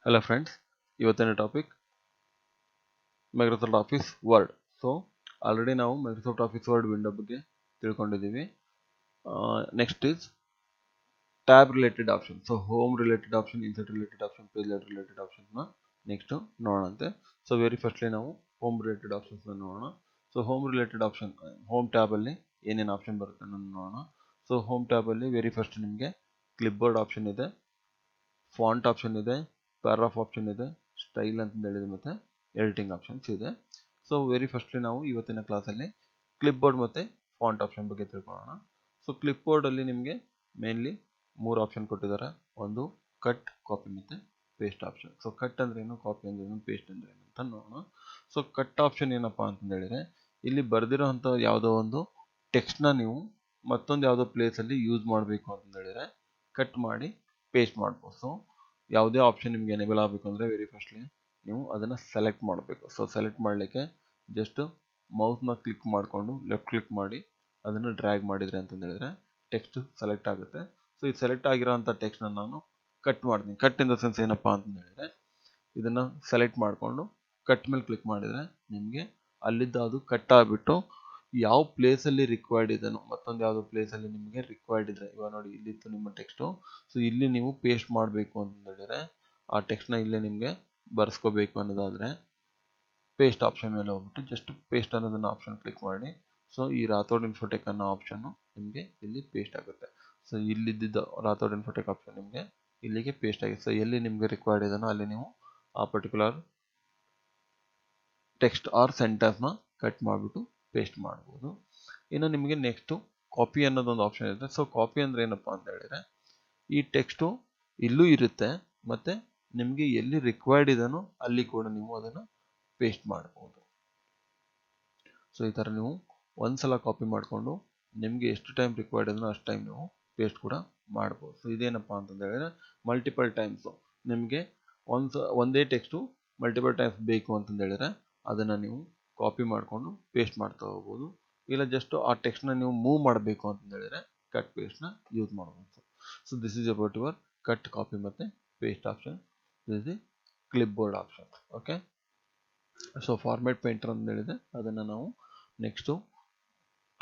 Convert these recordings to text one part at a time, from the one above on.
Hello friends, ಇವತ್ತಿನ topic Microsoft Office Word. So already ನಾವು Microsoft Office Word window ಬಗ್ಗೆ ತಿಳ್ಕೊಂಡಿದ್ದೀವಿ. Next is tab related option. So home related option, insert related option, page related ಆಪ್ಷನ್ಸ್ನ next ನೋಡೋಣಂತೆ. So very firstly ನಾವು home related ಆಪ್ಷನ್ಸ್ನ ನೋಡೋಣ. So home related option, home ಟ್ಯಾಬಲ್ಲಿ ಏನೇನು ಆಪ್ಷನ್ ಬರುತ್ತೆ ಅನ್ನೋದು ನೋಡೋಣ. ಸೊ ಹೋಮ್ ಟ್ಯಾಬಲ್ಲಿ ವೆರಿ ಫಸ್ಟ್ ನಿಮಗೆ ಕ್ಲಿಪ್ ಬೋರ್ಡ್ ಆಪ್ಷನ್ ಇದೆ, ಫಾಂಟ್ ಆಪ್ಷನ್ ಇದೆ, ಪ್ಯಾರಾಗ್ರಾಫ್ ಆಪ್ಷನ್ ಇದೆ, ಸ್ಟೈಲ್ ಅಂತ ಹೇಳಿದೆ, ಮತ್ತು ಎಡಿಟಿಂಗ್ ಆಪ್ಷನ್ಸ್ ಇದೆ. ಸೊ ವೆರಿ ಫಸ್ಟ್ಲಿ ನಾವು ಇವತ್ತಿನ ಕ್ಲಾಸಲ್ಲಿ ಕ್ಲಿಪ್ ಬೋರ್ಡ್ ಮತ್ತು ಫಾಂಟ್ ಆಪ್ಷನ್ ಬಗ್ಗೆ ತಿಳ್ಕೊಳ್ಳೋಣ. ಸೊ ಕ್ಲಿಪ್ ಬೋರ್ಡಲ್ಲಿ ನಿಮಗೆ ಮೇನ್ಲಿ 3 ಆಪ್ಷನ್ ಕೊಟ್ಟಿದ್ದಾರೆ. ಒಂದು ಕಟ್, ಕಾಪಿ ಮತ್ತು ಪೇಸ್ಟ್ ಆಪ್ಷನ್. ಸೊ ಕಟ್ ಅಂದ್ರೆ ಏನು, ಕಾಪಿ ಅಂದ್ರೆ ಏನು, ಪೇಸ್ಟ್ ಅಂದ್ರೆ ಏನು ಅಂತ ನೋಡೋಣ. ಸೊ ಕಟ್ ಆಪ್ಷನ್ ಏನಪ್ಪ ಅಂತ ಹೇಳಿದ್ರೆ, ಇಲ್ಲಿ ಬರೆದಿರೋ ಅಂಥ ಯಾವುದೋ ಒಂದು ಟೆಕ್ಸ್ಟ್ನ ನೀವು ಮತ್ತೊಂದು ಯಾವುದೋ ಪ್ಲೇಸಲ್ಲಿ ಯೂಸ್ ಮಾಡಬೇಕು ಅಂತ ಹೇಳಿದ್ರೆ ಕಟ್ ಮಾಡಿ ಪೇಸ್ಟ್ ಮಾಡ್ಬೋದು. ಸೊ ಯಾವುದೇ ಆಪ್ಷನ್ ನಿಮಗೆ ಎನೇಬಲ್ ಆಗಬೇಕು ಅಂದರೆ ವೆರಿ ಫಸ್ಟ್ಲಿ ನೀವು ಅದನ್ನು ಸೆಲೆಕ್ಟ್ ಮಾಡಬೇಕು. ಸೊ ಸೆಲೆಕ್ಟ್ ಮಾಡಲಿಕ್ಕೆ ಜಸ್ಟ್ ಮೌಸ್ನ ಕ್ಲಿಕ್ ಮಾಡಿಕೊಂಡು ಲೆಫ್ಟ್ ಕ್ಲಿಕ್ ಮಾಡಿ ಅದನ್ನು ಡ್ರ್ಯಾಗ್ ಮಾಡಿದರೆ ಅಂತಂದು ಹೇಳಿದ್ರೆ ಟೆಕ್ಸ್ಟ್ ಸೆಲೆಕ್ಟ್ ಆಗುತ್ತೆ. ಸೊ ಈ ಸೆಲೆಕ್ಟ್ ಆಗಿರೋಂಥ ಟೆಕ್ಸ್ಟ್ನ ನಾನು ಕಟ್ ಮಾಡ್ತೀನಿ. ಕಟ್ ಇನ್ ದ ಸೆನ್ಸ್ ಏನಪ್ಪ ಅಂತಂದು ಹೇಳಿದ್ರೆ, ಇದನ್ನು ಸೆಲೆಕ್ಟ್ ಮಾಡಿಕೊಂಡು ಕಟ್ ಮೇಲೆ ಕ್ಲಿಕ್ ಮಾಡಿದರೆ ನಿಮಗೆ ಅಲ್ಲಿದ್ದ ಅದು ಕಟ್ ಆಗಿಬಿಟ್ಟು ಯಾವ ಪ್ಲೇಸಲ್ಲಿ ರಿಕ್ವೈರ್ಡ್ ಇದೆನೋ ಮತ್ತೊಂದು ಯಾವುದೋ ಪ್ಲೇಸಲ್ಲಿ ನಿಮಗೆ ರಿಕ್ವೈರ್ಡ್ ಇದ್ರೆ, ಇವಾಗ ನೋಡಿ ಇಲ್ಲಿತ್ತು ನಿಮ್ಮ ಟೆಕ್ಸ್ಟು. ಸೊ ಇಲ್ಲಿ ನೀವು ಪೇಸ್ಟ್ ಮಾಡಬೇಕು ಅಂತ ಹೇಳಿದ್ರೆ ಆ ಟೆಕ್ಸ್ಟ್ನ ಇಲ್ಲೇ ನಿಮಗೆ ಬರ್ಸ್ಕೋಬೇಕು ಅನ್ನೋದಾದರೆ ಪೇಸ್ಟ್ ಆಪ್ಷನ್ ಮೇಲೆ ಹೋಗ್ಬಿಟ್ಟು ಜಸ್ಟ್ ಪೇಸ್ಟ್ ಅನ್ನೋದನ್ನು ಆಪ್ಷನ್ ಕ್ಲಿಕ್ ಮಾಡಿ. ಸೊ ಈ ರಾಥೋಡ್ ಇನ್ಫೋಟೆಕ್ ಅನ್ನೋ ಆಪ್ಷನ್ನು ನಿಮಗೆ ಇಲ್ಲಿ ಪೇಸ್ಟ್ ಆಗುತ್ತೆ. ಸೊ ಇಲ್ಲಿದ್ದ ರಾಥೋಡ್ ಇನ್ಫೋಟೆಕ್ ಆಪ್ಷನ್ ನಿಮಗೆ ಇಲ್ಲಿಗೆ ಪೇಸ್ಟ್ ಆಗಿದೆ. ಸೊ ಎಲ್ಲಿ ನಿಮಗೆ ರಿಕ್ವೈರ್ಡ್ ಇದೆನೋ ಅಲ್ಲಿ ನೀವು ಆ ಪರ್ಟಿಕ್ಯುಲರ್ ಟೆಕ್ಸ್ಟ್ ಆರ್ ಸೆಂಟೆನ್ಸ್ನ ಕಟ್ ಮಾಡಿಬಿಟ್ಟು ಪೇಸ್ಟ್ ಮಾಡ್ಬೋದು. ಇನ್ನು ನಿಮಗೆ ನೆಕ್ಸ್ಟು ಕಾಪಿ ಅನ್ನೋದೊಂದು ಆಪ್ಷನ್ ಇರುತ್ತೆ. ಸೊ ಕಾಪಿ ಅಂದರೆ ಏನಪ್ಪ ಅಂತ ಹೇಳಿದರೆ, ಈ ಟೆಕ್ಸ್ಟು ಇಲ್ಲೂ ಇರುತ್ತೆ ಮತ್ತು ನಿಮಗೆ ಎಲ್ಲಿ ರಿಕ್ವೈರ್ಡ್ ಇದೆನೋ ಅಲ್ಲಿ ಕೂಡ ನೀವು ಅದನ್ನು ಪೇಸ್ಟ್ ಮಾಡ್ಬೋದು. ಸೊ ಈ ಥರ ನೀವು ಒಂದ್ಸಲ ಕಾಪಿ ಮಾಡಿಕೊಂಡು ನಿಮಗೆ ಎಷ್ಟು ಟೈಮ್ ರಿಕ್ವೈರ್ಡ್ ಇದೆನೋ ಅಷ್ಟು ಟೈಮ್ ನೀವು ಪೇಸ್ಟ್ ಕೂಡ ಮಾಡ್ಬೋದು. ಸೊ ಇದೇನಪ್ಪ ಅಂತಂದು ಹೇಳಿದ್ರೆ ಮಲ್ಟಿಪಲ್ ಟೈಮ್ಸು ನಿಮಗೆ ಒಂದೇ ಟೆಕ್ಸ್ಟು ಮಲ್ಟಿಪಲ್ ಟೈಮ್ಸ್ ಬೇಕು ಅಂತಂದು ಹೇಳಿದ್ರೆ ಅದನ್ನು ನೀವು ಕಾಪಿ ಮಾಡಿಕೊಂಡು ಪೇಸ್ಟ್ ಮಾಡ್ತಾ ಹೋಗ್ಬೋದು. ಇಲ್ಲ ಜಸ್ಟ್ ಆ ಟೆಕ್ಸ್ಟ್ನ ನೀವು ಮೂವ್ ಮಾಡಬೇಕು ಅಂತಂದು ಹೇಳಿದ್ರೆ ಕಟ್ ಪೇಸ್ಟ್ನ ಯೂಸ್ ಮಾಡ್ಬೋದು. So this is about your cut, copy ಮತ್ತು paste option. This is clipboard option. Okay. So format painter ಅಂತ ಹೇಳಿದೆ, ಅದನ್ನು ನಾವು ನೆಕ್ಸ್ಟು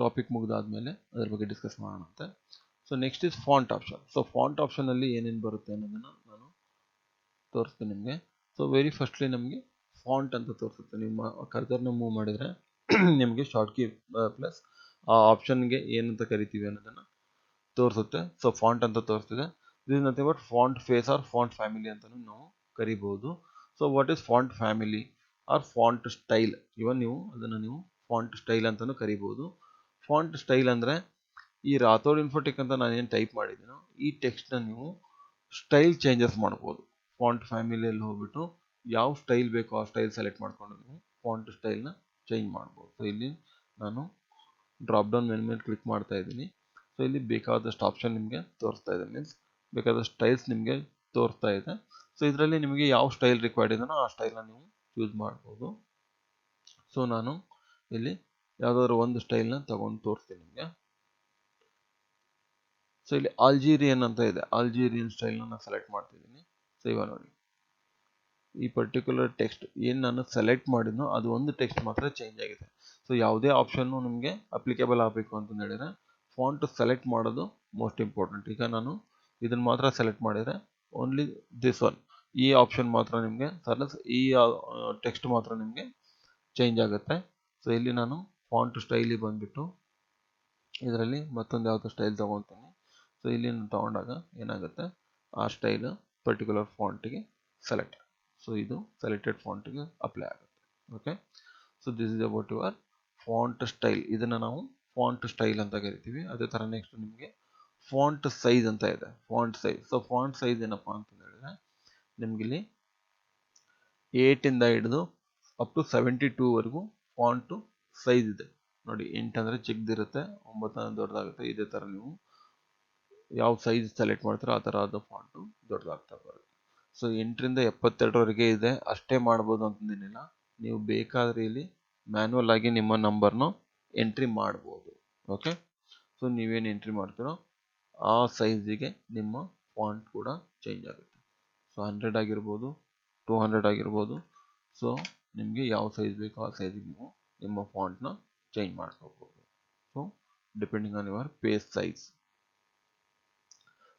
ಟಾಪಿಕ್ ಮುಗಿದಾದ್ಮೇಲೆ ಅದ್ರ ಬಗ್ಗೆ ಡಿಸ್ಕಸ್ ಮಾಡೋಣಂತೆ. So next is font option. So font ಆಪ್ಷನಲ್ಲಿ ಏನೇನು ಬರುತ್ತೆ ಅನ್ನೋದನ್ನು ನಾನು ತೋರಿಸ್ತೀನಿ ನಿಮಗೆ. ಸೊ ವೆರಿ ಫಸ್ಟ್ಲಿ ನಮಗೆ ಫಾಂಟ್ ಅಂತ ತೋರಿಸುತ್ತೆ. ನಿಮ್ಮ ಕರ್ಸರ್ನ ಮೂವ್ ಮಾಡಿದರೆ ನಿಮಗೆ ಶಾರ್ಟ್ ಕೀ ಪ್ಲಸ್ ಆ ಆಪ್ಷನ್ಗೆ ಏನಂತ ಕರಿತೀವಿ ಅನ್ನೋದನ್ನು ತೋರಿಸುತ್ತೆ. ಸೊ ಫಾಂಟ್ ಅಂತ ತೋರಿಸ್ತಿದೆ. This is nothing but font face or font family ಅಂತಲೂ ನಾವು ಕರಿಬಹುದು. So what is font family or font style, even ನೀವು ಅದನ್ನು ನೀವು ಫಾಂಟ್ ಸ್ಟೈಲ್ ಅಂತಲೂ ಕರಿಬಹುದು. ಫಾಂಟ್ ಸ್ಟೈಲ್ ಅಂದರೆ ಈ ರಾಥೋಡ್ ಇನ್ಫೋಟೆಕ್ ಅಂತ ನಾನೇನು ಟೈಪ್ ಮಾಡಿದ್ದೀನೋ ಈ ಟೆಕ್ಸ್ಟ್ನ ನೀವು ಸ್ಟೈಲ್ ಚೇಂಜಸ್ ಮಾಡ್ಬೋದು. ಫಾಂಟ್ ಫ್ಯಾಮಿಲಿಯಲ್ಲಿ ಹೋಗ್ಬಿಟ್ಟು ಯಾವ ಸ್ಟೈಲ್ ಬೇಕೋ ಆ ಸ್ಟೈಲ್ ಸೆಲೆಕ್ಟ್ ಮಾಡ್ಕೊಂಡು ನೀವು ಫಾಂಟ್ ಸ್ಟೈಲ್ನ ಚೇಂಜ್ ಮಾಡ್ಬೋದು. ಸೊ ಇಲ್ಲಿ ನಾನು ಡ್ರಾಪ್ ಡೌನ್ ಮೆನು ಮೇಲೆ ಕ್ಲಿಕ್ ಮಾಡ್ತಾ ಇದ್ದೀನಿ. ಸೊ ಇಲ್ಲಿ ಬೇಕಾದಷ್ಟು ಆಪ್ಷನ್ ನಿಮಗೆ ತೋರಿಸ್ತಾ ಇದೆ, ಮೀನ್ಸ್ ಬೇಕಾದಷ್ಟು ಸ್ಟೈಲ್ಸ್ ನಿಮಗೆ ತೋರಿಸ್ತಾ ಇದೆ. ಸೊ ಇದರಲ್ಲಿ ನಿಮಗೆ ಯಾವ ಸ್ಟೈಲ್ ರಿಕ್ವೈರ್ಡ್ ಇದೆನೋ ಆ ಸ್ಟೈಲ್ನ ನೀವು ಯೂಸ್ ಮಾಡ್ಬೋದು. ಸೊ ನಾನು ಇಲ್ಲಿ ಯಾವುದಾದ್ರು ಒಂದು ಸ್ಟೈಲ್ನ ತಗೊಂಡು ತೋರಿಸ್ತೀನಿ ನಿಮಗೆ. ಸೊ ಇಲ್ಲಿ ಆಲ್ಜೀರಿಯನ್ ಅಂತ ಇದೆ, ಆಲ್ಜೀರಿಯನ್ ಸ್ಟೈಲ್ನ ನಾನು ಸೆಲೆಕ್ಟ್ ಮಾಡ್ತಿದ್ದೀನಿ. ಸೊ ಇವಾಗ ನೋಡಿ ಈ ಪರ್ಟಿಕ್ಯುಲರ್ ಟೆಕ್ಸ್ಟ್ ಏನು ನಾನು ಸೆಲೆಕ್ಟ್ ಮಾಡಿದ್ನೋ ಅದು ಒಂದು ಟೆಕ್ಸ್ಟ್ ಮಾತ್ರ ಚೇಂಜ್ ಆಗಿದೆ. ಸೊ ಯಾವುದೇ ಆಪ್ಷನ್ನು ನಿಮಗೆ ಅಪ್ಲಿಕೇಬಲ್ ಆಗಬೇಕು ಅಂತಂದು ಹೇಳಿದರೆ ಫಾಂಟ್ ಸೆಲೆಕ್ಟ್ ಮಾಡೋದು ಮೋಸ್ಟ್ ಇಂಪಾರ್ಟೆಂಟ್. ಈಗ ನಾನು ಇದನ್ನು ಮಾತ್ರ ಸೆಲೆಕ್ಟ್ ಮಾಡಿದರೆ ಓನ್ಲಿ ದಿಸ್ ಒನ್, ಈ ಆಪ್ಷನ್ ಮಾತ್ರ ನಿಮಗೆ ಈ ಟೆಕ್ಸ್ಟ್ ಮಾತ್ರ ನಿಮಗೆ ಚೇಂಜ್ ಆಗುತ್ತೆ. ಸೊ ಇಲ್ಲಿ ನಾನು ಫಾಂಟ್ ಸ್ಟೈಲಿಗೆ ಬಂದುಬಿಟ್ಟು ಇದರಲ್ಲಿ ಮತ್ತೊಂದು ಯಾವುದೋ ಸ್ಟೈಲ್ ತೊಗೊತೀನಿ. ಸೊ ಇಲ್ಲಿ ನಾನು ತೊಗೊಂಡಾಗ ಏನಾಗುತ್ತೆ, ಆ ಸ್ಟೈಲ್ ಪರ್ಟಿಕ್ಯುಲರ್ ಫಾಂಟಿಗೆ ಸೆಲೆಕ್ಟ್, ಸೊ ಇದು ಸೆಲೆಕ್ಟೆಡ್ ಫಾಂಟಿಗೆ ಅಪ್ಲೈ ಆಗುತ್ತೆ. Okay. So this is about your font style. ಇದನ್ನು ನಾವು ಫಾಂಟ್ ಸ್ಟೈಲ್ ಅಂತ ಕರಿತೀವಿ. ಅದೇ ಥರ ನೆಕ್ಸ್ಟ್ ನಿಮಗೆ ಫಾಂಟ್ ಸೈಜ್ ಅಂತ ಇದೆ, font size. So font size ಏನಪ್ಪ ಅಂತ ಹೇಳಿದ್ರೆ ನಿಮಗಿಲ್ಲಿ 8ಇಂದ ಹಿಡಿದು ಅಪ್ ಟು 72ವರೆಗೂ ಫಾಂಟು ಸೈಜ್ ಇದೆ. ನೋಡಿ 8 ಅಂದರೆ ಚಿಕ್ಕದಿರುತ್ತೆ, 9 ಅಂದರೆ ದೊಡ್ಡದಾಗುತ್ತೆ. ಇದೇ ಥರ ನೀವು ಯಾವ ಸೈಜ್ ಸೆಲೆಕ್ಟ್ ಮಾಡ್ತೀರೋ ಆ ಥರ ಅದು ಫಾಂಟು ದೊಡ್ಡದಾಗ್ತಾ ಬರುತ್ತೆ. ಸೊ 8ರಿಂದ 72ವರೆಗೆ ಇದೆ, ಅಷ್ಟೇ ಮಾಡ್ಬೋದು ಅಂತಂದೇನಿಲ್ಲ. ನೀವು ಬೇಕಾದರೆ ಇಲ್ಲಿ ಮ್ಯಾನ್ಯಲ್ ಆಗಿ ನಿಮ್ಮ ನಂಬರ್ನು ಎಂಟ್ರಿ ಮಾಡ್ಬೋದು. ಓಕೆ. ಸೊ ನೀವೇನು ಎಂಟ್ರಿ ಮಾಡ್ತೀರೋ ಆ ಸೈಜಿಗೆ ನಿಮ್ಮ ಫಾಂಟ್ ಕೂಡ ಚೇಂಜ್ ಆಗುತ್ತೆ. ಸೊ 100 ಆಗಿರ್ಬೋದು, 200 ಆಗಿರ್ಬೋದು. ಸೊ ನಿಮಗೆ ಯಾವ ಸೈಜ್ ಬೇಕೋ ಆ ಸೈಜಿಗೆ ನೀವು ನಿಮ್ಮ ಫಾಂಟ್ನ ಚೇಂಜ್ ಮಾಡ್ಕೋಬೋದು. So depending on your page size.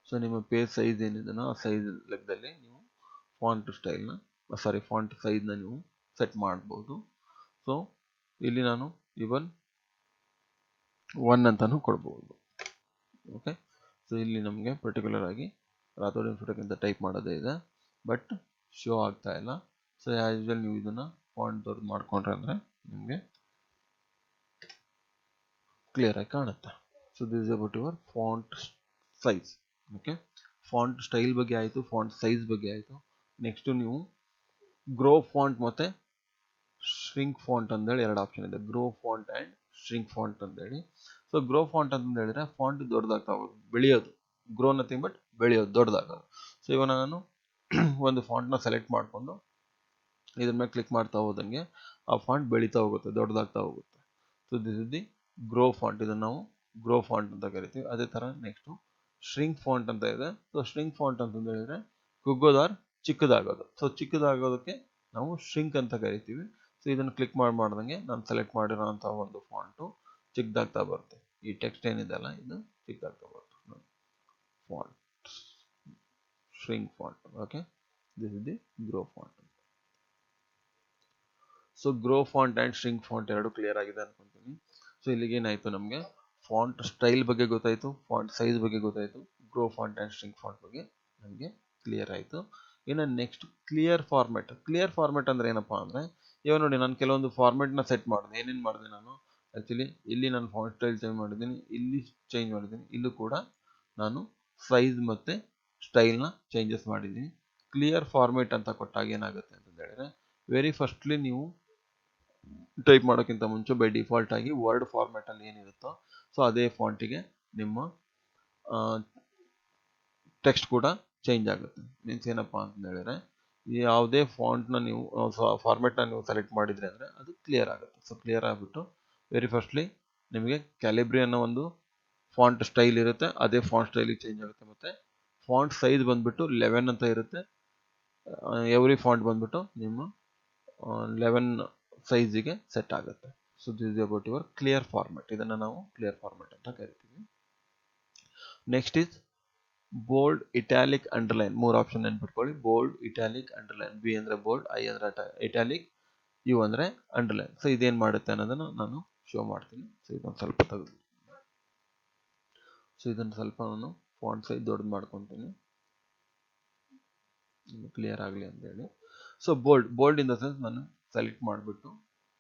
So ನಿಮ್ಮ ಪೇಜ್ ಸೈಜ್ ಏನಿದೆ ಆ ಸೈಜ್ ಲೆಕ್ಕದಲ್ಲಿ ನೀವು ಫಾಂಟ್ ಸ್ಟೈಲ್ನ ಫಾಂಟ್ ಸೈಜ್ನ ನೀವು ಸೆಟ್ ಮಾಡ್ಬೋದು. ಸೊ ಇಲ್ಲಿ ನಾನು ಇವನ್ 1 ಅಂತಾನು ಕೊಡ್ಬೋದು. ಓಕೆ, ಸೊ ಇಲ್ಲಿ ನಮಗೆ ಪರ್ಟಿಕ್ಯುಲರ್ ಆಗಿ ರಾಥೋಡ್ ಇನ್ಫೋಟೆಕ್ ಅಂತ ಟೈಪ್ ಮಾಡೋದೇ ಇದೆ, ಬಟ್ ಶೋ ಆಗ್ತಾ ಇಲ್ಲ. ಸೊ ಆಸ್ ಯೂಶುವಲ್ ನೀವು ಇದನ್ನ ಫಾಂಟ್ ದೊಡ್ಡದು ಮಾಡ್ಕೊಂಡ್ರೆ ಅಂದರೆ ನಿಮಗೆ ಕ್ಲಿಯರ್ ಆಗಿ ಕಾಣುತ್ತೆ. So this is about your font size. Okay, font style ಬಗ್ಗೆ ಆಯಿತು, ಫಾಂಟ್ ಸೈಜ್ ಬಗ್ಗೆ ಆಯಿತು. ನೆಕ್ಸ್ಟ್ ನೀವು ಗ್ರೋ ಫಾಂಟ್ ಮತ್ತು ಶ್ರಿಂಕ್ ಫಾಂಟ್ ಅಂತೇಳಿ 2 ಆಪ್ಷನ್ ಇದೆ, grow font and shrink font ಅಂತೇಳಿ. ಸೊ ಗ್ರೋ ಫಾಂಟ್ ಅಂತ ಹೇಳಿದ್ರೆ ಫಾಂಟ್ ದೊಡ್ಡದಾಗ್ತಾ ಹೋಗೋದು, ಬೆಳೆಯೋದು. ಗ್ರೋ ನಥಿಂಗ್ ಬಟ್ ಬೆಳೆಯೋದು, ದೊಡ್ಡದಾಗೋದು. ಸೊ ಇವಾಗ ನಾನು ಒಂದು ಫಾಂಟ್ನ ಸೆಲೆಕ್ಟ್ ಮಾಡಿಕೊಂಡು ಇದ್ರ ಮೇಲೆ ಕ್ಲಿಕ್ ಮಾಡ್ತಾ ಹೋದಂಗೆ ಆ ಫಾಂಟ್ ಬೆಳೀತಾ ಹೋಗುತ್ತೆ, ದೊಡ್ಡದಾಗ್ತಾ ಹೋಗುತ್ತೆ. So this is the grow font. ಇದನ್ನು ನಾವು ಗ್ರೋ ಫಾಂಟ್ ಅಂತ ಕರಿತೀವಿ. ಅದೇ ಥರ ನೆಕ್ಸ್ಟು ಶ್ರಿಂಕ್ ಫಾಂಟ್ ಅಂತ ಇದೆ. ಸೊ ಶ್ರಿಂಕ್ ಫಾಂಟ್ ಅಂತಂದು ಹೇಳಿದ್ರೆ ಕುಗ್ಗೋದಾರ್ ಚಿಕ್ಕದಾಗೋದು. ಸೊ ಚಿಕ್ಕದಾಗೋದಕ್ಕೆ ನಾವು ಶ್ರಿಂಕ್ ಅಂತ ಕರಿತೀವಿ. ಸೊ ಇದನ್ನು ಕ್ಲಿಕ್ ಮಾಡ್ದಂಗೆ ನಾನು ಸೆಲೆಕ್ಟ್ ಮಾಡಿರೋಂಥ ಒಂದು ಫಾಂಟು ಚಿಕ್ಕದಾಗ್ತಾ ಬರುತ್ತೆ. ಈ ಟೆಕ್ಸ್ಟ್ ಏನಿದೆ ಅಲ್ಲ ಇದು ಚಿಕ್ಕದಾಗ್ತಾ ಬರುತ್ತೆ. Font shrink font. Okay, this is the grow font. So grow font and shrink font ಎರಡು ಕ್ಲಿಯರ್ ಆಗಿದೆ ಅನ್ಕೊಂತೀನಿ. ಸೊ ಇಲ್ಲಿಗೆ ಏನಾಯಿತು, ನಮಗೆ ಫಾಂಟ್ ಸ್ಟೈಲ್ ಬಗ್ಗೆ ಗೊತ್ತಾಯಿತು, ಫಾಂಟ್ ಸೈಜ್ ಬಗ್ಗೆ ಗೊತ್ತಾಯಿತು, grow font and shrink font ಬಗ್ಗೆ ನಮಗೆ ಕ್ಲಿಯರ್ ಆಯಿತು. ಇನ್ನು next clear format. Clear format ಅಂದರೆ ಏನಪ್ಪ ಅಂದರೆ, ಇವಾಗ ನೋಡಿ ನಾನು ಕೆಲವೊಂದು ಫಾರ್ಮೆಟ್ನ ಸೆಟ್ ಮಾಡಿದೆ. ಏನೇನು ಮಾಡಿದೆ ನಾನು ಆ್ಯಕ್ಚುಲಿ ಇಲ್ಲಿ ನಾನು ಫಾಂಟ್ ಸ್ಟೈಲ್ ಚೇಂಜ್ ಮಾಡಿದ್ದೀನಿ, ಇಲ್ಲಿ ಚೇಂಜ್ ಮಾಡಿದ್ದೀನಿ, ಇಲ್ಲೂ ಕೂಡ ನಾನು ಸೈಜ್ ಮತ್ತು ಸ್ಟೈಲ್ನ ಚೇಂಜಸ್ ಮಾಡಿದ್ದೀನಿ. ಕ್ಲಿಯರ್ ಫಾರ್ಮೆಟ್ ಅಂತ ಕೊಟ್ಟಾಗ ಏನಾಗುತ್ತೆ ಅಂತ ಹೇಳಿದ್ರೆ, ವೆರಿ ಫಸ್ಟ್ಲಿ ನೀವು ಟೈಪ್ ಮಾಡೋಕ್ಕಿಂತ ಮುಂಚೆ ಬೈ ಡಿಫಾಲ್ಟ್ ಆಗಿ ವರ್ಡ್ ಫಾರ್ಮೆಟಲ್ಲಿ ಏನಿರುತ್ತೋ ಸೊ ಅದೇ ಫಾಂಟಿಗೆ ನಿಮ್ಮ ಟೆಕ್ಸ್ಟ್ ಕೂಡ ಚೇಂಜ್ ಆಗುತ್ತೆ. ಮೀನ್ಸ್ ಏನಪ್ಪ ಅಂತ ಹೇಳಿದ್ರೆ, ಯಾವುದೇ ಫಾಂಟ್ನ ನೀವು ಫಾರ್ಮೆಟ್ನ ನೀವು ಸೆಲೆಕ್ಟ್ ಮಾಡಿದ್ರೆ ಅಂದರೆ ಅದು ಕ್ಲಿಯರ್ ಆಗುತ್ತೆ. ಸೊ ಕ್ಲಿಯರ್ ಆಗಿಬಿಟ್ಟು ವೆರಿ ಫಸ್ಟ್ಲಿ ನಿಮಗೆ ಕ್ಯಾಲಿಬ್ರಿ ಅನ್ನೋ ಒಂದು ಫಾಂಟ್ ಸ್ಟೈಲ್ ಇರುತ್ತೆ, ಅದೇ ಫಾಂಟ್ ಸ್ಟೈಲಿಗೆ ಚೇಂಜ್ ಆಗುತ್ತೆ. ಮತ್ತು ಫಾಂಟ್ ಸೈಜ್ ಬಂದುಬಿಟ್ಟು 11 ಅಂತ ಇರುತ್ತೆ. ಎವ್ರಿ ಫಾಂಟ್ ಬಂದುಬಿಟ್ಟು ನಿಮ್ಮ 11 ಸೈಜಿಗೆ ಸೆಟ್ ಆಗುತ್ತೆ. So this is about your clear format. ಇದನ್ನು ನಾವು ಕ್ಲಿಯರ್ ಫಾರ್ಮೆಟ್ ಅಂತ ಕರಿತೀವಿ. Next is bold, italic, underline. 3 option ನೆನ್ಪಿಟ್ಕೊಳ್ಳಿ. Bold, italic, underline. ಬಿ ಅಂದರೆ ಬೋಲ್ಡ್, ಐ ಅಂದರೆ ಇಟ್ಯಾಲಿಕ್, ಯು ಅಂದರೆ ಅಂಡರ್ಲೈನ್. ಸೊ ಇದೇನು ಮಾಡುತ್ತೆ ಅನ್ನೋದನ್ನು ನಾನು ಶೋ ಮಾಡ್ತೀನಿ. ಸೊ ಇದನ್ನು ಸ್ವಲ್ಪ ತೆಗೆದು, ಸೊ ಇದನ್ನು ಸ್ವಲ್ಪ ನಾನು ಫಾಂಟ್ ಸೈಜ್ ದೊಡ್ಡದು ಮಾಡ್ಕೊತೀನಿ, ಕ್ಲಿಯರ್ ಆಗಲಿ ಅಂತೇಳಿ. So bold in the sense ನಾನು ಸೆಲೆಕ್ಟ್ ಮಾಡಿಬಿಟ್ಟು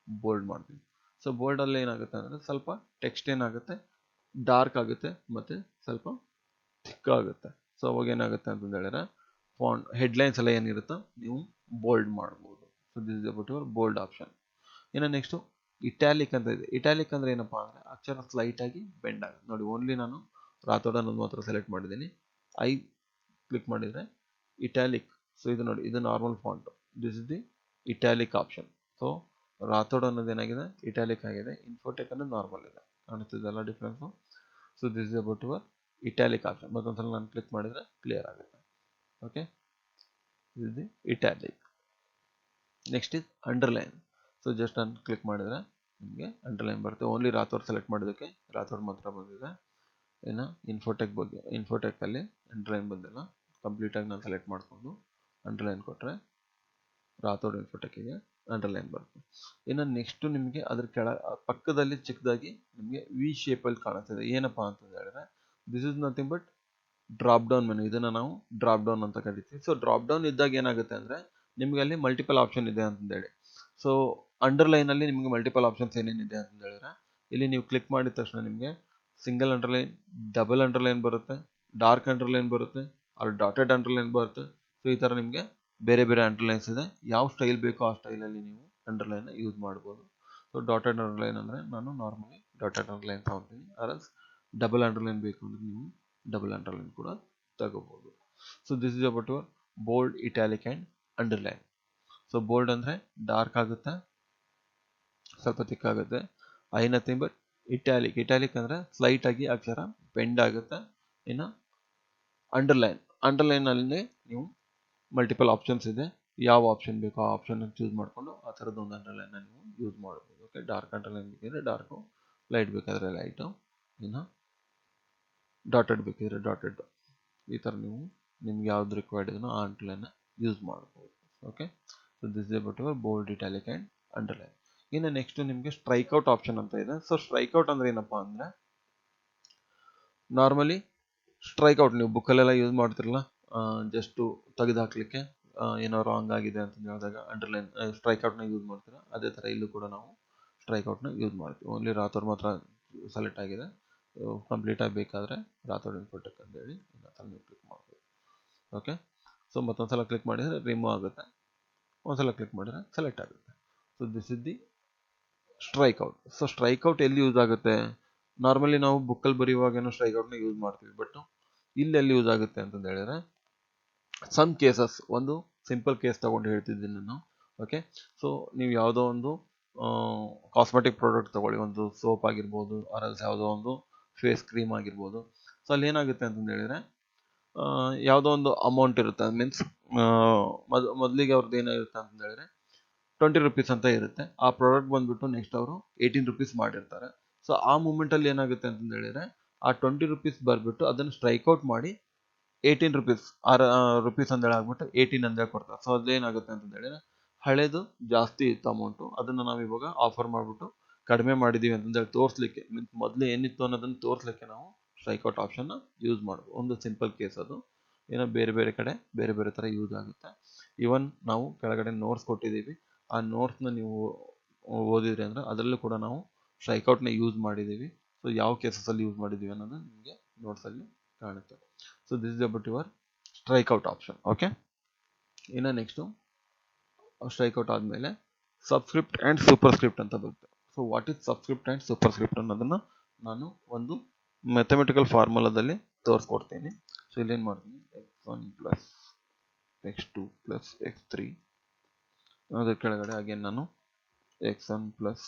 ಬೋಲ್ಡ್ ಮಾಡ್ತೀನಿ. ಸೊ ಬೋಲ್ಡಲ್ಲಿ ಏನಾಗುತ್ತೆ ಅಂದರೆ ಸ್ವಲ್ಪ ಟೆಕ್ಸ್ಟ್ ಏನಾಗುತ್ತೆ ಡಾರ್ಕ್ ಆಗುತ್ತೆ ಮತ್ತು ಸ್ವಲ್ಪ ಥಿಕ್ ಆಗುತ್ತೆ. ಸೊ ಅವಾಗ ಏನಾಗುತ್ತೆ ಅಂತಂದು ಹೇಳಿದ್ರೆ ಫಾಂಟ್ ಹೆಡ್ಲೈನ್ಸ್ ಎಲ್ಲ ಏನಿರುತ್ತೋ ನೀವು ಬೋಲ್ಡ್ ಮಾಡ್ಬೋದು. So this is about your bold option. ಇನ್ನು ನೆಕ್ಸ್ಟು ಇಟ್ಯಾಲಿಕ್ ಅಂತ ಇದೆ. ಇಟ್ಯಾಲಿಕ್ ಅಂದರೆ ಏನಪ್ಪ ಅಂದರೆ ಅಕ್ಷರ ಸ್ಲೈಟಾಗಿ ಬೆಂಡ್ ಆಗುತ್ತೆ. ನೋಡಿ, ಓನ್ಲಿ ನಾನು ರಾಥೋಡ್ ಅನ್ನೋದು ಮಾತ್ರ ಸೆಲೆಕ್ಟ್ ಮಾಡಿದ್ದೀನಿ. ಐ ಕ್ಲಿಕ್ ಮಾಡಿದರೆ ಇಟ್ಯಾಲಿಕ್. ಸೊ ಇದು ನೋಡಿ, ಇದು normal font. This is the italic option. So Rathod ಅನ್ನೋದು ಏನಾಗಿದೆ ಇಟ್ಯಾಲಿಕ್ ಆಗಿದೆ, ಇನ್ಫೋಟೆಕ್ ಅನ್ನೋದು ನಾರ್ಮಲ್ ಇದೆ. ಕಾಣಿಸ್ತಿದೆಲ್ಲ difference. So this is about your italic option. ಮತ್ತೊಂದ್ಸಲ ನಾನು ಕ್ಲಿಕ್ ಮಾಡಿದರೆ ಕ್ಲಿಯರ್ ಆಗುತ್ತೆ. Okay, this is the italic. Next is underline. So just ನಾನು ಕ್ಲಿಕ್ ಮಾಡಿದರೆ ನಿಮಗೆ ಅಂಡರ್ಲೈನ್ ಬರುತ್ತೆ. ಓನ್ಲಿ ರಾಥೋಡ್ ಸೆಲೆಕ್ಟ್ ಮಾಡೋದಕ್ಕೆ ರಾಥೋಡ್ ಮಾತ್ರ ಬಂದಿದೆ. ಇನ್ನು ಇನ್ಫೋಟೆಕ್ಕಲ್ಲಿ ಅಂಡರ್ಲೈನ್ ಬಂದಿಲ್ಲ. ಕಂಪ್ಲೀಟಾಗಿ ನಾನು ಸೆಲೆಕ್ಟ್ ಮಾಡಿಕೊಂಡು ಅಂಡರ್ಲೈನ್ ಕೊಟ್ಟರೆ ರಾಥೋಡ್ ಇನ್ಫೋಟೆಕ್ಕಿಗೆ ಅಂಡರ್ಲೈನ್ ಬರುತ್ತೆ. ಇನ್ನು ನೆಕ್ಸ್ಟು ನಿಮಗೆ ಅದ್ರ ಪಕ್ಕದಲ್ಲಿ ಚಿಕ್ಕದಾಗಿ ನಿಮಗೆ ವಿ ಶೇಪಲ್ಲಿ ಕಾಣಿಸ್ತಿದೆ. ಏನಪ್ಪ ಅಂತ ಹೇಳಿದ್ರೆ this is nothing but drop down menu. ಇದನ್ನು ನಾವು ಡ್ರಾಪ್ ಡೌನ್ ಅಂತ ಕರಿತೀವಿ. ಸೊ ಡ್ರಾಪ್ ಡೌನ್ ಇದ್ದಾಗ ಏನಾಗುತ್ತೆ ಅಂದರೆ ನಿಮಗೆ ಅಲ್ಲಿ ಮಲ್ಟಿಪಲ್ ಆಪ್ಷನ್ ಇದೆ ಅಂತಂದೇಳಿ. ಸೊ ಅಂಡರ್ಲೈನಲ್ಲಿ ನಿಮಗೆ ಮಲ್ಟಿಪಲ್ ಆಪ್ಷನ್ಸ್ ಏನೇನಿದೆ ಅಂತ ಹೇಳಿದ್ರೆ ಇಲ್ಲಿ ನೀವು ಕ್ಲಿಕ್ ಮಾಡಿದ ತಕ್ಷಣ ನಿಮಗೆ ಸಿಂಗಲ್ ಅಂಡರ್ಲೈನ್, ಡಬಲ್ ಅಂಡರ್ಲೈನ್ ಬರುತ್ತೆ, ಡಾರ್ಕ್ ಅಂಡರ್ಲೈನ್ ಬರುತ್ತೆ, ಅಲ್ಲಿ ಡಾಟೆಡ್ ಅಂಡರ್ಲೈನ್ ಬರುತ್ತೆ. ಸೊ ಈ ಥರ ನಿಮಗೆ ಬೇರೆ ಬೇರೆ ಅಂಡರ್ಲೈನ್ಸ್ ಇದೆ. ಯಾವ ಸ್ಟೈಲ್ ಬೇಕೋ ಆ ಸ್ಟೈಲಲ್ಲಿ ನೀವು ಅಂಡರ್ಲೈನ್ನ ಯೂಸ್ ಮಾಡ್ಬೋದು. ಸೊ ಡಾಟೆಡ್ ಅಂಡರ್ಲೈನ್ ಅಂದರೆ ನಾನು ನಾರ್ಮಲಿ ಡಾಟೆಡ್ ಅಂಡರ್ಲೈನ್ ತಗೊತೀನಿ. ಅರಸ್ ಡಬಲ್ ಅಂಡರ್ಲೈನ್ ಬೇಕು ಅಂದರೆ ನೀವು ಡಬಲ್ ಅಂಡರ್ಲೈನ್ ಕೂಡ ತಗೋಬೋದು. So this is about your bold, italic and underline. So bold ಅಂದರೆ ಡಾರ್ಕ್ ಆಗುತ್ತೆ, ಸ್ವಲ್ಪ ತಿಕ್ಕಾಗುತ್ತೆ. ಐ ನಥಿಂಗ್ ಬಟ್ ಇಟ್ಯಾಲಿಕ್ ಅಂದರೆ ಸ್ಲೈಟ್ ಆಗಿ ಅಕ್ಷರ ಬೆಂಡ್ ಆಗುತ್ತೆ. ಇನ್ನು ಅಂಡರ್ಲೈನಲ್ಲಿ ನೀವು ಮಲ್ಟಿಪಲ್ ಆಪ್ಷನ್ಸ್ ಇದೆ. ಯಾವ ಆಪ್ಷನ್ ಬೇಕೋ ಆ ಆಪ್ಷನ್ ಚೂಸ್ ಮಾಡಿಕೊಂಡು ಆ ಥರದ್ದು ಒಂದು ಅಂಡರ್ಲೈನ್ನ ನೀವು ಯೂಸ್ ಮಾಡ್ಬೋದು. ಓಕೆ, ಡಾರ್ಕ್ ಅಂಡರ್ಲೈನ್ ಬೇಕಿದ್ರೆ ಡಾರ್ಕು, ಲೈಟ್ ಬೇಕಾದರೆ ಲೈಟು, ಇನ್ನು ಡಾಟೆಡ್ ಬೇಕಿದ್ರೆ ಡಾಟೆಡ್, ಈ ಥರ ನೀವು ನಿಮ್ಗೆ ಯಾವ್ದು ರಿಕ್ವೈರ್ಡ್ ಇದನ್ನು ಆ ಅಂಡರ್ಲೈನ್ನ ಯೂಸ್ ಮಾಡ್ಬೋದು. Okay, so this is about your bold, italic and underline. ಇನ್ನು ನೆಕ್ಸ್ಟ್ ನಿಮಗೆ ಸ್ಟ್ರೈಕ್ಔಟ್ ಆಪ್ಷನ್ ಅಂತ ಇದೆ. ಸೊ ಸ್ಟ್ರೈಕ್ಔಟ್ ಅಂದ್ರೆ ಏನಪ್ಪಾ ಅಂದರೆ, ನಾರ್ಮಲಿ ಸ್ಟ್ರೈಕ್ಔಟ್ ನೀವು ಬುಕ್ಕಲ್ಲೆಲ್ಲ ಯೂಸ್ ಮಾಡ್ತಿರಲ್ಲ, ಜಸ್ಟು ತೆಗೆದು ಹಾಕ್ಲಿಕ್ಕೆ ಏನೋ ರಾಂಗ್ ಆಗಿದೆ ಅಂತ ಹೇಳಿದಾಗ ಅಂಡರ್ಲೈನ್ ಸ್ಟ್ರೈಕ್ಔಟ್ನ ಯೂಸ್ ಮಾಡ್ತೀರಾ. ಅದೇ ಥರ ಇಲ್ಲೂ ಕೂಡ ನಾವು ಸ್ಟ್ರೈಕ್ಔಟ್ನ ಯೂಸ್ ಮಾಡ್ತೀವಿ. ಓನ್ಲಿ ರಾಥೋಡ್ ಮಾತ್ರ ಸೆಲೆಕ್ಟ್ ಆಗಿದೆ, ಕಂಪ್ಲೀಟ್ ಆಗಿ ಬೇಕಾದರೆ ರಾಥೋಡ್ ಇನ್ಫೋಟೆಕ್ ಅಂತೇಳಿ ನೀವು ಕ್ಲಿಕ್ ಮಾಡ್ಬೋದು. ಓಕೆ, ಸೊ ಮತ್ತೊಂದ್ಸಲ ಕ್ಲಿಕ್ ಮಾಡಿದರೆ ರಿಮೂವ್ ಆಗುತ್ತೆ, ಒಂದ್ಸಲ ಕ್ಲಿಕ್ ಮಾಡಿದರೆ ಸೆಲೆಕ್ಟ್ ಆಗುತ್ತೆ. So this is the strikeout. So strikeout ಎಲ್ಲಿ ಯೂಸ್ ಆಗುತ್ತೆ? ನಾರ್ಮಲಿ ನಾವು ಬುಕ್ಕಲ್ಲಿ ಬರೆಯುವಾಗೇನೋ ಸ್ಟ್ರೈಕ್ಔಟ್ನ ಯೂಸ್ ಮಾಡ್ತೀವಿ, ಬಟ್ ಇಲ್ಲಿ ಎಲ್ಲಿ ಯೂಸ್ ಆಗುತ್ತೆ ಅಂತಂದು ಹೇಳಿದ್ರೆ, ಸಮ್ ಕೇಸಸ್, ಒಂದು ಸಿಂಪಲ್ ಕೇಸ್ ತಗೊಂಡು ಹೇಳ್ತಿದ್ದೀನಿ ನಾನು. ಓಕೆ, ಸೊ ನೀವು ಯಾವುದೋ ಒಂದು ಕಾಸ್ಮೆಟಿಕ್ ಪ್ರಾಡಕ್ಟ್ ತಗೊಳ್ಳಿ, ಒಂದು ಸೋಪ್ ಆಗಿರ್ಬೋದು, ಆರಲ್ಸ್ ಯಾವುದೋ ಒಂದು ಫೇಸ್ ಕ್ರೀಮ್ ಆಗಿರ್ಬೋದು. ಸೊ ಅಲ್ಲಿ ಏನಾಗುತ್ತೆ ಅಂತಂದು ಹೇಳಿದ್ರೆ, ಯಾವುದೋ ಒಂದು ಅಮೌಂಟ್ ಇರುತ್ತೆ, ಮೀನ್ಸ್ ಮೊದಲಿಗೆ ಅವ್ರದ್ದು ಏನಾಗಿರುತ್ತೆ ಅಂತಂದು ಹೇಳಿದ್ರೆ 20 rupees ಅಂತ ಇರುತ್ತೆ. ಆ ಪ್ರಾಡಕ್ಟ್ ಬಂದ್ಬಿಟ್ಟು ನೆಕ್ಸ್ಟ್ ಅವರು 18 rupees ಮಾಡಿರ್ತಾರೆ. ಸೊ ಆ ಮೂಮೆಂಟಲ್ಲಿ ಏನಾಗುತ್ತೆ ಅಂತಂದು ಹೇಳಿದ್ರೆ, ಆ 20 rupees ಬರ್ಬಿಟ್ಟು ಅದನ್ನು ಸ್ಟ್ರೈಕ್ಔಟ್ ಮಾಡಿ 18 rupees ರುಪೀಸ್ ಅಂದೇಳಿ ಆಗ್ಬಿಟ್ಟು 18 ಅಂದೇಳಿ ಕೊಡ್ತಾರೆ. ಸೊ ಅದೇನಾಗುತ್ತೆ ಅಂತಂದು ಹೇಳಿದ್ರೆ, ಹಳೇದು ಜಾಸ್ತಿ ಇತ್ತು ಅಮೌಂಟು, ಅದನ್ನು ನಾವು ಇವಾಗ ಆಫರ್ ಮಾಡಿಬಿಟ್ಟು ಕಡಿಮೆ ಮಾಡಿದ್ದೀವಿ ಅಂತಂದೇಳಿ ತೋರಿಸ್ಲಿಕ್ಕೆ, ಮೀನ್ಸ್ ಮೊದಲು ಏನಿತ್ತು ಅನ್ನೋದನ್ನು ತೋರಿಸ್ಲಿಕ್ಕೆ ನಾವು ಸ್ಟ್ರೈಕ್ಔಟ್ ಆಪ್ಷನ್ನ ಯೂಸ್ ಮಾಡ್ಬೋದು. ಒಂದು ಸಿಂಪಲ್ ಕೇಸ್ ಅದು, ಏನೋ ಬೇರೆ ಬೇರೆ ಕಡೆ ಬೇರೆ ಬೇರೆ ಥರ ಯೂಸ್ ಆಗುತ್ತೆ. ಈವನ್ ನಾವು ಕೆಳಗಡೆ ನೋಟ್ಸ್ ಕೊಟ್ಟಿದ್ದೀವಿ, ಆ ನೋಟ್ಸ್ನ ನೀವು ಓದಿದ್ರಿ ಅಂದರೆ ಅದರಲ್ಲೂ ಕೂಡ ನಾವು ಸ್ಟ್ರೈಕ್ಔಟ್ನ ಯೂಸ್ ಮಾಡಿದ್ದೀವಿ. ಸೊ ಯಾವ ಕೇಸಸಲ್ಲಿ ಯೂಸ್ ಮಾಡಿದ್ದೀವಿ ಅನ್ನೋದು ನಿಮಗೆ ನೋಟ್ಸಲ್ಲಿ ಕಾಣುತ್ತೆ. So this is about your strikeout option. Okay, ಇನ್ನು ನೆಕ್ಸ್ಟು ಸ್ಟ್ರೈಕ್ಔಟ್ ಆದಮೇಲೆ ಸಬ್ಸ್ಕ್ರಿಪ್ಟ್ ಆ್ಯಂಡ್ ಸೂಪರ್ಸ್ಕ್ರಿಪ್ಟ್ ಅಂತ ಬರುತ್ತೆ. So what is subscript and superscript ಅನ್ನೋದನ್ನು ನಾನು ಒಂದು ಮ್ಯಾಥಮೆಟಿಕಲ್ ಫಾರ್ಮುಲಾದಲ್ಲಿ ತೋರಿಸ್ಕೊಡ್ತೀನಿ. ಸೊ ಇಲ್ಲೇನು ಮಾಡ್ತೀನಿ, x1 plus x2 plus x3, ಅದರ ಕೆಳಗಡೆ ಅಗೇನ್ ನಾನು x1 plus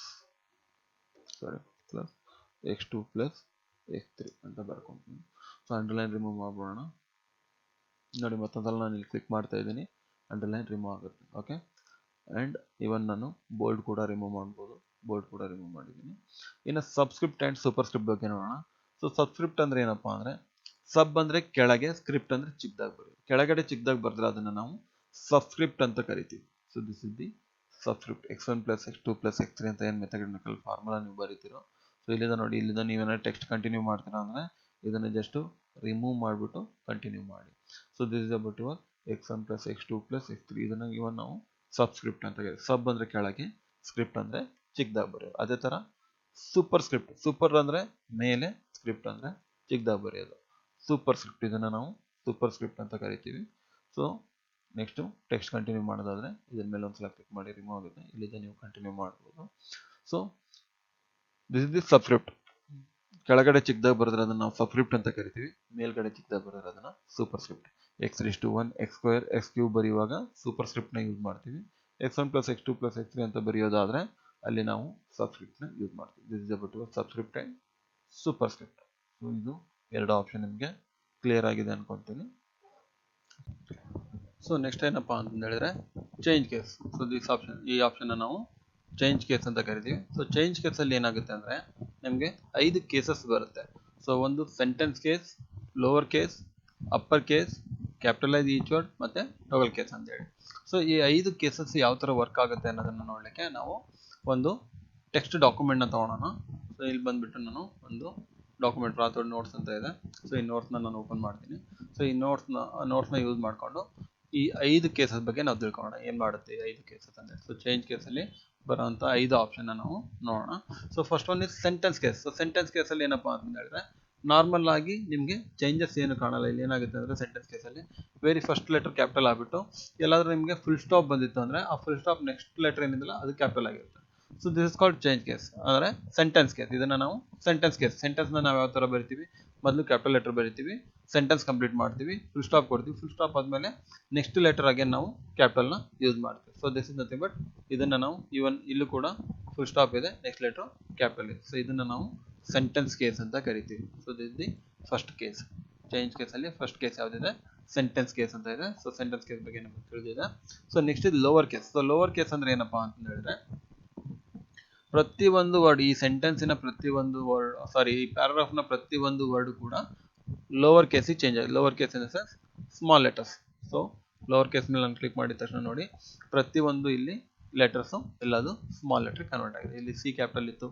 x2 plus x3 ಅಂತ ಬರ್ಕೊತೀನಿ. ಸೊ ಅಂಡರ್ಲೈನ್ ರಿಮೂವ್ ಮಾಡ್ಬೋಣ. ನೋಡಿ, ಮತ್ತೊಂದ್ಸಲ ನಾನು ಇಲ್ಲಿ ಕ್ಲಿಕ್ ಮಾಡ್ತಾ ಇದ್ದೀನಿ, ಅಂಡರ್ಲೈನ್ ರಿಮೂವ್ ಆಗುತ್ತೆ. ಓಕೆ, ಆ್ಯಂಡ್ ಇವನ್ ನಾನು ಬೋಲ್ಡ್ ಕೂಡ ರಿಮೂವ್ ಮಾಡ್ಬೋದು, ಬೋಲ್ಡ್ ಕೂಡ ರಿಮೂವ್ ಮಾಡಿದ್ದೀನಿ. ಇನ್ನು ಸಬ್ಸ್ಕ್ರಿಪ್ಟ್ ಆ್ಯಂಡ್ ಸೂಪರ್ಸ್ಕ್ರಿಪ್ಟ್ ಬಗ್ಗೆ ನೋಡೋಣ. ಸೊ ಸಬ್ಸ್ಕ್ರಿಪ್ಟ್ ಅಂದರೆ ಏನಪ್ಪ ಅಂದರೆ, ಸಬ್ ಅಂದರೆ ಕೆಳಗೆ, ಸ್ಕ್ರಿಪ್ಟ್ ಅಂದರೆ ಚಿಕ್ಕದಾಗಿ ಬರೋದು. ಕೆಳಗಡೆ ಚಿಕ್ಕದಾಗಿ ಬರೆದ್ರೆ ಅದನ್ನು ನಾವು ಸಬ್ಸ್ಕ್ರಿಪ್ಟ್ ಅಂತ ಕರಿತೀವಿ. So this is the subscript. x1 plus x2 plus x3 ಅಂತ ಏನು ಮೆಥಮೆಟಿಕಲ್ ಫಾರ್ಮುಲಾ ನೀವು ಬರೀತೀರೋ, ಸೊ ಇಲ್ಲಿಂದ ನೋಡಿ, ಇಲ್ಲಿಂದ ನೀವೇನಾದ್ರು ಟೆಕ್ಸ್ಟ್ ಕಂಟಿನ್ಯೂ ಮಾಡ್ತೀರಾ ಅಂದರೆ ಇದನ್ನು ಜಸ್ಟ್ ರಿಮೂವ್ ಮಾಡಿಬಿಟ್ಟು ಕಂಟಿನ್ಯೂ ಮಾಡಿ. So this is about your x1 plus x2 plus x3. ಇದನ್ನು ಇವನ್ ನಾವು ಸಬ್ಸ್ಕ್ರಿಪ್ಟ್ ಅಂತ ಕರೀತೀವಿ. ಸಬ್ ಅಂದರೆ ಕೆಳಗೆ, ಸ್ಕ್ರಿಪ್ಟ್ ಅಂದರೆ ಚಿಕ್ಕದಾಗಿ ಬರೆಯೋದು. ಅದೇ ಥರ ಸೂಪರ್ ಸ್ಕ್ರಿಪ್ಟ್, ಸೂಪರ್ ಅಂದರೆ ಮೇಲೆ, ಸ್ಕ್ರಿಪ್ಟ್ ಅಂದರೆ ಚಿಕ್ಕದಾಗಿ ಬರೆಯೋದು. ಸೂಪರ್ ಸ್ಕ್ರಿಪ್ಟ್, ಇದನ್ನು ನಾವು ಸೂಪರ್ ಸ್ಕ್ರಿಪ್ಟ್ ಅಂತ ಕರಿತೀವಿ. ಸೊ ನೆಕ್ಸ್ಟು ಟೆಕ್ಸ್ಟ್ ಕಂಟಿನ್ಯೂ ಮಾಡೋದಾದರೆ ಇದ್ರ ಮೇಲೆ ಒಂದ್ಸಲ ಕ್ಲಿಕ್ ಮಾಡಿ ರಿಮೂವ್ ಆಗುತ್ತೆ, ಇಲ್ಲಿಂದ ನೀವು ಕಂಟಿನ್ಯೂ ಮಾಡ್ಬೋದು. So this is the subscript. ಕೆಳಗಡೆ ಚಿಕ್ಕದಾಗಿ ಬರೆದ್ರೆ ಅದನ್ನು ನಾವು ಸಬ್ಸ್ಕ್ರಿಪ್ಟ್ ಅಂತ ಕರಿತೀವಿ, ಮೇಲ್ಗಡೆ ಚಿಕ್ಕದಾಗಿ ಬರೆದ್ರೆ ಅದನ್ನು super script. x1 x2 x3 ಬರೆಯುವಾಗ ಸೂಪರ್ ಸ್ಕ್ರಿಪ್ಟ್ನ ಯೂಸ್ ಮಾಡ್ತೀವಿ. x1 plus x2 plus x3 ಅಂತ ಬರೆಯೋದಾದರೆ ಅಲ್ಲಿ ನಾವು ಸಬ್ಸ್ಕ್ರಿಪ್ಟ್ನ ಯೂಸ್ ಮಾಡ್ತೀವಿ. This is about subscript and super script. So ಇದು ಎರಡು ಆಪ್ಷನ್ ನಿಮಗೆ ಕ್ಲಿಯರ್ ಆಗಿದೆ ಅನ್ಕೊತೀನಿ. ಸೊ ನೆಕ್ಸ್ಟ್ ಏನಪ್ಪ ಅಂತಂದು ಹೇಳಿದ್ರೆ change case. So this option, ಈ ಆಪ್ಷನ್ನ ನಾವು ಚೇಂಜ್ ಕೇಸ್ ಅಂತ ಕರಿತೀವಿ. ಸೊ ಚೇಂಜ್ ಕೇಸಲ್ಲಿ ಏನಾಗುತ್ತೆ ಅಂದರೆ ನಿಮಗೆ 5 ಕೇಸಸ್ ಬರುತ್ತೆ. ಸೊ ಒಂದು sentence case, lower case, upper case, capitalise each word ಮತ್ತು ಟೋಗಲ್ ಕೇಸ್ ಅಂತೇಳಿ. ಸೊ ಈ 5 ಕೇಸಸ್ ಯಾವ ಥರ ವರ್ಕ್ ಆಗುತ್ತೆ ಅನ್ನೋದನ್ನು ನೋಡಲಿಕ್ಕೆ ನಾವು ಒಂದು ಟೆಕ್ಸ್ಟ್ ಡಾಕ್ಯುಮೆಂಟ್ನ ತೊಗೊಳೋಣ. ಸೊ ಇಲ್ಲಿ ಬಂದುಬಿಟ್ಟು ನಾನು ಒಂದು ಡಾಕ್ಯುಮೆಂಟ್ ರಾಥೋಡ್ ನೋಟ್ಸ್ ಅಂತ ಇದೆ. ಸೊ ಈ ನೋಟ್ಸ್ನ ನಾನು ಓಪನ್ ಮಾಡ್ತೀನಿ. ಸೊ ಈ ನೋಟ್ಸ್ನ ಯೂಸ್ ಮಾಡಿಕೊಂಡು ಈ 5 ಕೇಸಸ್ ಬಗ್ಗೆ ನಾವು ತಿಳ್ಕೊಳ್ಳೋಣ, ಏನು ಮಾಡುತ್ತೆ ಈ 5 ಕೇಸಸ್ ಅಂದರೆ. ಸೊ ಚೇಂಜ್ ಕೇಸಲ್ಲಿ ಬರೋಂಥ 5 ಆಪ್ಷನ್ನ ನಾವು ನೋಡೋಣ. So first one is sentence case. So sentence ಕೇಸಲ್ಲಿ ಏನಪ್ಪ ಅಂತ ಹೇಳಿದ್ರೆ, ನಾರ್ಮಲ್ ಆಗಿ ನಿಮಗೆ ಚೇಂಜಸ್ ಏನು ಕಾಣಲ್ಲ. ಇಲ್ಲಿ ಏನಾಗುತ್ತೆ ಅಂದರೆ ಸೆಂಟೆನ್ಸ್ ಕೇಸಲ್ಲಿ ವೆರಿ ಫಸ್ಟ್ ಲೆಟರ್ ಕ್ಯಾಪಿಟಲ್ ಆಗಿಬಿಟ್ಟು ಎಲ್ಲಾದರೂ ನಿಮಗೆ ಫುಲ್ ಸ್ಟಾಪ್ ಬಂದಿತ್ತು ಅಂದರೆ ಆ ಫುಲ್ ಸ್ಟಾಪ್ ನೆಕ್ಸ್ಟ್ ಲೆಟರ್ ಏನಿದೆಯಲ್ಲ ಅದು ಕ್ಯಾಪಿಟಲ್ ಆಗಿರುತ್ತೆ. So this is called change case, ಅಂದರೆ ಸೆಂಟೆನ್ಸ್ ಕೇಸ್. ಇದನ್ನು ನಾವು ಸೆಂಟೆನ್ಸ್ ಕೇಸ್. ಸೆಂಟೆನ್ಸ್ನ ನಾವು ಯಾವ ಥರ ಬರಿತೀವಿ, ಮೊದಲು ಕ್ಯಾಪಿಟಲ್ ಲೆಟರ್ ಬರಿತೀವಿ, ಸೆಂಟೆನ್ಸ್ ಕಂಪ್ಲೀಟ್ ಮಾಡ್ತೀವಿ, ಫುಲ್ ಸ್ಟಾಪ್ ಕೊಡ್ತೀವಿ, ಫುಲ್ ಸ್ಟಾಪ್ ಆದಮೇಲೆ ನೆಕ್ಸ್ಟ್ ಲೆಟರ್ ಅಗೇನ್ ನಾವು ಕ್ಯಾಪಿಟಲ್ನ ಯೂಸ್ ಮಾಡ್ತೀವಿ. So this is nothing but ಇದನ್ನು ನಾವು ಇವನ್ ಇಲ್ಲೂ ಕೂಡ ಫುಲ್ ಸ್ಟಾಪ್ ಇದೆ, ನೆಕ್ಸ್ಟ್ ಲೆಟರ್ ಕ್ಯಾಪಿಟಲ್ ಇದೆ. ಸೊ ಇದನ್ನು ನಾವು ಸೆಂಟೆನ್ಸ್ ಕೇಸ್ ಅಂತ ಕರಿತೀವಿ. So this the first case. Change ಕೇಸಲ್ಲಿ ಫಸ್ಟ್ ಕೇಸ್ ಯಾವುದಿದೆ, ಸೆಂಟೆನ್ಸ್ ಕೇಸ್ ಅಂತ ಇದೆ. ಸೊ ಸೆಂಟೆನ್ಸ್ ಕೇಸ್ ಬಗ್ಗೆ ನಮಗೆ ತಿಳಿದಿದೆ. ಸೊ ನೆಕ್ಸ್ಟ್ ಇದು lower case. So lower case ಅಂದ್ರೆ ಏನಪ್ಪಾ ಅಂತ ಹೇಳಿದ್ರೆ, ಪ್ರತಿಯೊಂದು ವರ್ಡ್, ಈ ಸೆಂಟೆನ್ಸಿನ ಪ್ರತಿಯೊಂದು ವರ್ಡ್, ಈ ಪ್ಯಾರಾಗ್ರಾಫ್ನ ಪ್ರತಿಯೊಂದು ವರ್ಡ್ ಕೂಡ ಲೋವರ್ ಕೇಸಿಗೆ ಚೇಂಜ್ ಆಗಿದೆ. Lower case in the sense small letters. So lower case ಮೇಲೆ ನಾನು ಕ್ಲಿಕ್ ಮಾಡಿದ ತಕ್ಷಣ ನೋಡಿ, ಪ್ರತಿಯೊಂದು ಇಲ್ಲಿ ಲೆಟರ್ಸು ಎಲ್ಲದು ಸ್ಮಾಲ್ ಲೆಟರ್ ಕನ್ವರ್ಟ್ ಆಗಿದೆ. ಇಲ್ಲಿ ಸಿ ಕ್ಯಾಪಿಟಲ್ ಇತ್ತು,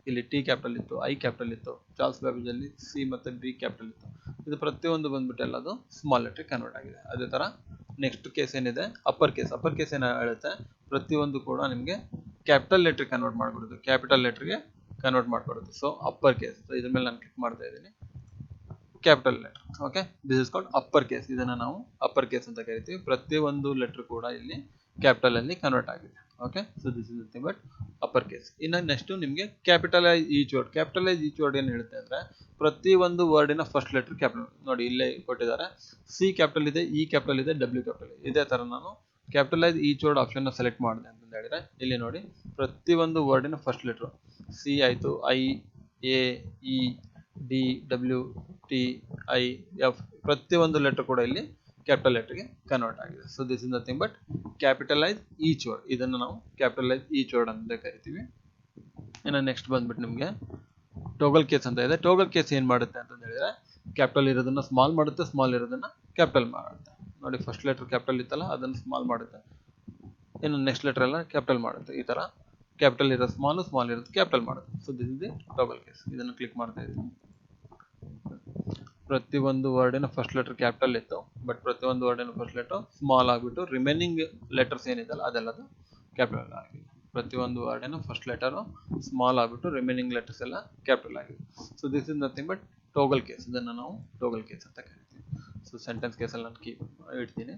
ಇಲ್ಲಿ ಟಿ ಕ್ಯಾಪಿಟಲ್ ಇತ್ತು, ಐ ಕ್ಯಾಪಿಟಲ್ ಇತ್ತು, ಚಾರ್ಲ್ಸ್ ಬ್ಯಾಬೇಜ್ ಅಲ್ಲಿ ಸಿ ಮತ್ತು ಬಿ ಕ್ಯಾಪಿಟಲ್ ಇತ್ತು. ಇದು ಪ್ರತಿಯೊಂದು ಬಂದ್ಬಿಟ್ಟು ಎಲ್ಲದು ಸ್ಮಾಲ್ ಲೆಟರ್ ಕನ್ವರ್ಟ್ ಆಗಿದೆ. ಅದೇ ತರ ನೆಕ್ಸ್ಟ್ ಕೇಸ್ ಏನಿದೆ ಅಪ್ಪರ್ ಕೇಸ್. ಅಪ್ಪರ್ ಕೇಸ್ ಏನ ಹೇಳುತ್ತೆ, ಪ್ರತಿಯೊಂದು ಕೂಡ ನಿಮಗೆ ಕ್ಯಾಪಿಟಲ್ ಲೆಟರ್ ಕನ್ವರ್ಟ್ ಮಾಡ್ಕೊಡುತ್ತೆ, ಕ್ಯಾಪಿಟಲ್ ಲೆಟರ್ಗೆ ಕನ್ವರ್ಟ್ ಮಾಡ್ಕೊಡುತ್ತೆ. So upper case. ಸೊ ಇದ್ರ ಮೇಲೆ ನಾನು ಕ್ಲಿಕ್ ಮಾಡ್ತಾ ಇದ್ದೀನಿ, capital letter. Okay, this is called upper case. ಇದನ್ನ ನಾವು ಅಪ್ಪರ್ ಕೇಸ್ ಅಂತ ಕರಿತೀವಿ. ಪ್ರತಿಯೊಂದು ಲೆಟರ್ ಕೂಡ ಇಲ್ಲಿ ಕ್ಯಾಪಿಟಲ್ ಅಲ್ಲಿ ಕನ್ವರ್ಟ್ ಆಗಿದೆ. Okay, so this is nothing but upper case. ಇನ್ನು ನೆಕ್ಸ್ಟ್ ನಿಮಗೆ capitalise each word. Capitalise each word ಏನು ಹೇಳುತ್ತೆ ಅಂದ್ರೆ, ಪ್ರತಿಯೊಂದು ವರ್ಡಿನ ಫಸ್ಟ್ ಲೆಟರ್ ಕ್ಯಾಪಿಟಲ್. ನೋಡಿ ಇಲ್ಲೇ ಕೊಟ್ಟಿದ್ದಾರೆ, ಸಿ ಕ್ಯಾಪಿಟಲ್ ಇದೆ, ಇ ಕ್ಯಾಪಿಟಲ್ ಇದೆ, ಡಬ್ಲ್ಯೂ ಕ್ಯಾಪಿಟಲ್. ಇದೇ ತರ ನಾನು ಕ್ಯಾಪಿಟಲೈಸ್ ಈಚ್ ವರ್ಡ್ ಆಪ್ಷನ್ ನ ಸೆಲೆಕ್ಟ್ ಮಾಡಿದೆ ಅಂತ ಹೇಳಿದ್ರೆ, ಇಲ್ಲಿ ನೋಡಿ ಪ್ರತಿಯೊಂದು ವರ್ಡಿನ ಫಸ್ಟ್ ಲೆಟರ್ ಸಿ ಆಯ್ತು, I, A, E, D, W, T, I, F, ಪ್ರತಿಯೊಂದು ಲೆಟರ್ ಕೂಡ ಇಲ್ಲಿ ಕ್ಯಾಪಿಟಲ್ ಲೆಟರ್ಗೆ ಕನ್ವರ್ಟ್ ಆಗಿದೆ. So this is nothing but capitalise each word. ಇದನ್ನು ನಾವು ಕ್ಯಾಪಿಟಲೈಸ್ ಈಚ್ ವರ್ಡ್ ಅಂತ ಕರಿತೀವಿ. ಇನ್ನು ನೆಕ್ಸ್ಟ್ ಬಂದ್ಬಿಟ್ಟು ನಿಮಗೆ ಟೋಗಲ್ ಕೇಸ್ ಅಂತ ಇದೆ. ಟೋಗಲ್ ಕೇಸ್ ಏನ್ ಮಾಡುತ್ತೆ ಅಂತ ಹೇಳಿದ್ರೆ, ಕ್ಯಾಪಿಟಲ್ ಇರೋದನ್ನ ಸ್ಮಾಲ್ ಮಾಡುತ್ತೆ, ಸ್ಮಾಲ್ ಇರೋದನ್ನ ಕ್ಯಾಪಿಟಲ್ ಮಾಡುತ್ತೆ. ನೋಡಿ ಫಸ್ಟ್ ಲೆಟರ್ ಕ್ಯಾಪಿಟಲ್ ಇತ್ತಲ್ಲ, ಅದನ್ನು ಸ್ಮಾಲ್ ಮಾಡುತ್ತೆ, ಇನ್ನು ನೆಕ್ಸ್ಟ್ ಲೆಟರ್ ಎಲ್ಲ ಕ್ಯಾಪಿಟಲ್ ಮಾಡುತ್ತೆ. ಈ ತರ ಕ್ಯಾಪಿಟಲ್ ಇರೋದು ಸ್ಮಾಲ್, ಸ್ಮಾಲ್ ಇರೋದು ಕ್ಯಾಪಿಟಲ್ ಮಾಡುತ್ತೆ. So this is the toggle case. ಇದನ್ನು ಕ್ಲಿಕ್ ಮಾಡ್ತಾ ಇದ್ದೀನಿ. ಪ್ರತಿಯೊಂದು ವರ್ಡಿನ ಫಸ್ಟ್ ಲೆಟರ್ ಕ್ಯಾಪಿಟಲ್ ಇತ್ತು, ಬಟ್ ಪ್ರತಿಯೊಂದು ವರ್ಡಿನ ಫಸ್ಟ್ ಲೆಟರ್ ಸ್ಮಾಲ್ ಆಗಿಬಿಟ್ಟು ರಿಮೈನಿಂಗ್ ಲೆಟರ್ಸ್ ಏನಿದೆಲ್ಲ ಅದೆಲ್ಲದು ಕ್ಯಾಪಿಟಲ್ ಆಗಿದೆ. ಪ್ರತಿಯೊಂದು ವರ್ಡಿನ ಫಸ್ಟ್ ಲೆಟರ್ ಸ್ಮಾಲ್ ಆಗಿಬಿಟ್ಟು ರಿಮೈನಿಂಗ್ ಲೆಟರ್ಸ್ ಎಲ್ಲ ಕ್ಯಾಪಿಟಲ್ ಆಗಿದೆ. So this is nothing but toggle case. ಇದನ್ನು ನಾವು ಟೋಗಲ್ ಕೇಸ್ ಅಂತ ಕರಿತೀವಿ. ಸೊ ಸೆಂಟೆನ್ಸ್ ಕೇಸಲ್ಲಿ ನಾನು ಕೀಪ್ ಇಡ್ತೀನಿ.